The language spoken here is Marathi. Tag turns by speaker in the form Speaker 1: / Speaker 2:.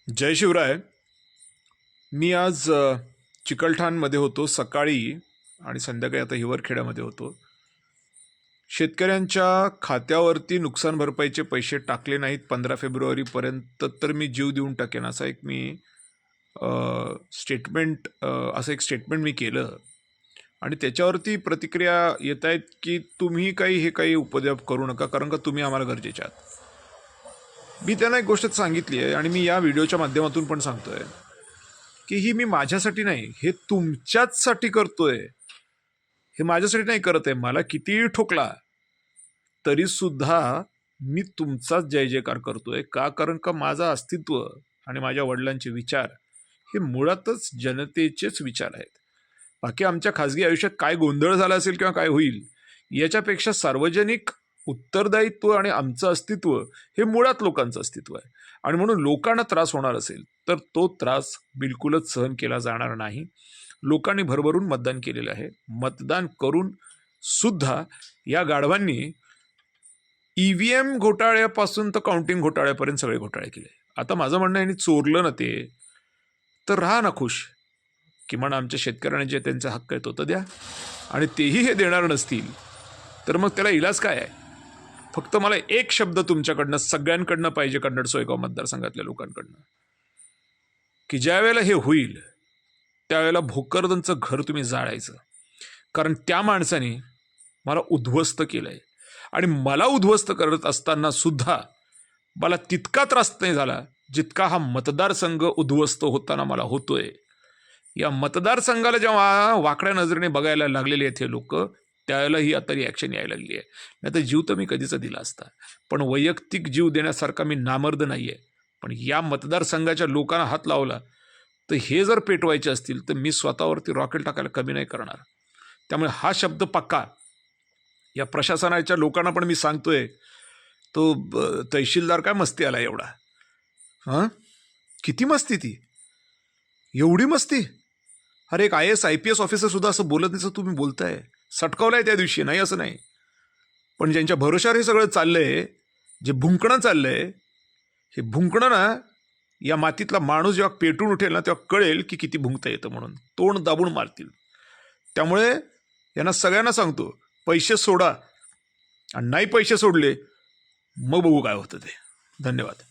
Speaker 1: जय शिवराय. मी आज चिकलठाणमध्ये होतो सकाळी आणि संध्याकाळी आता हिवरखेड्यामध्ये होतो. शेतकऱ्यांच्या खात्यावरती नुकसान भरपाईचे पैसे टाकले नाहीत 15 फेब्रुवारीपर्यंत तर मी जीव देऊन टाकेन असा एक मी असं एक स्टेटमेंट मी केलं. आणि त्याच्यावरती प्रतिक्रिया येत आहेत की तुम्ही काही उपद्व्याप करू नका, कारण का तुम्ही आम्हाला गरजेचे आहात. मी त्यांना एक गोष्ट सांगितली आहे आणि मी या व्हिडिओच्या माध्यमातून पण सांगतोय की ही मी माझ्यासाठी नाही, हे तुमच्याचसाठी करतोय. हे माझ्यासाठी नाही करत आहे. मला कितीही ठोकला तरी सुद्धा मी तुमचाच जय जयकार करतोय. का? कारण का माझं अस्तित्व आणि माझ्या वडिलांचे विचार हे मुळातच जनतेचेच विचार आहेत. बाकी आमच्या खाजगी आयुष्यात काय गोंधळ झाला असेल किंवा काय होईल याच्यापेक्षा सार्वजनिक उत्तरदायित्व आणि आमचं अस्तित्व हे मुळात लोकांचं अस्तित्व आहे. आणि म्हणून लोकांना त्रास होणार असेल तर तो त्रास बिलकुलच सहन केला जाणार नाही. लोकांनी भरभरून मतदान केलेलं आहे. मतदान करून सुद्धा या गाढवांनी EVM घोटाळ्यापासून तर काउंटिंग घोटाळ्यापर्यंत सगळे घोटाळे केले. आता माझं म्हणणं यांनी चोरलं ना ते तर राहा ना खुश. किमान आमच्या शेतकऱ्यांना जे त्यांचा हक्क आहे तो तर द्या. आणि तेही हे देणार नसतील तर मग त्याला इलाज काय आहे? फक्त मला एक शब्द तुमच्याकडनं सगळ्यांकडनं पाहिजे, कन्नड सोयगाव मतदारसंघातल्या लोकांकडनं, की ज्या वेळेला हे होईल त्यावेळेला भोकरदनचं घर तुम्ही जाळायचं. कारण त्या माणसाने मला उद्ध्वस्त केलंय आणि मला उद्ध्वस्त करत असताना सुद्धा मला तितका त्रास नाही झाला जितका हा मतदारसंघ उद्ध्वस्त होताना मला होतोय. या मतदारसंघाला जेव्हा वाकड्या नजरेने बघायला लागलेले आहेत हे लोक, त्यावेळेला ही आता रिॲक्शन यायला लागली आहे. नाही तर जीव तर मी कधीच दिला असता, पण वैयक्तिक जीव देण्यासारखा मी नामर्द नाही आहे. पण या मतदारसंघाच्या लोकांना हात लावला तर हे जर पेटवायचे असतील तर मी स्वतःवरती रॉकेल टाकायला कमी नाही करणार. त्यामुळे हा शब्द पक्का या प्रशासनाच्या लोकांना पण मी सांगतोय. तो तहसीलदार काय मस्ती आला एवढा? हां, किती मस्ती ती, एवढी मस्ती. अरे एक IAS IPS ऑफिसर सुद्धा असं बोलत नाही तुम्ही बोलताय. सटकावलाय त्या दिवशी, नाही असं नाही. पण ज्यांच्या भरोशावर हे सगळं चाललंय, जे भुंकणं चाललंय, हे भुंकणं ना या मातीतला माणूस जेव्हा पेटून उठेल ना तेव्हा कळेल की किती भुंकता येतं. म्हणून तोंड दाबून मारतील. त्यामुळे यांना सगळ्यांना सांगतो, पैसे सोडा. आणि नाही पैसे सोडले मग बघू काय होतं ते. धन्यवाद.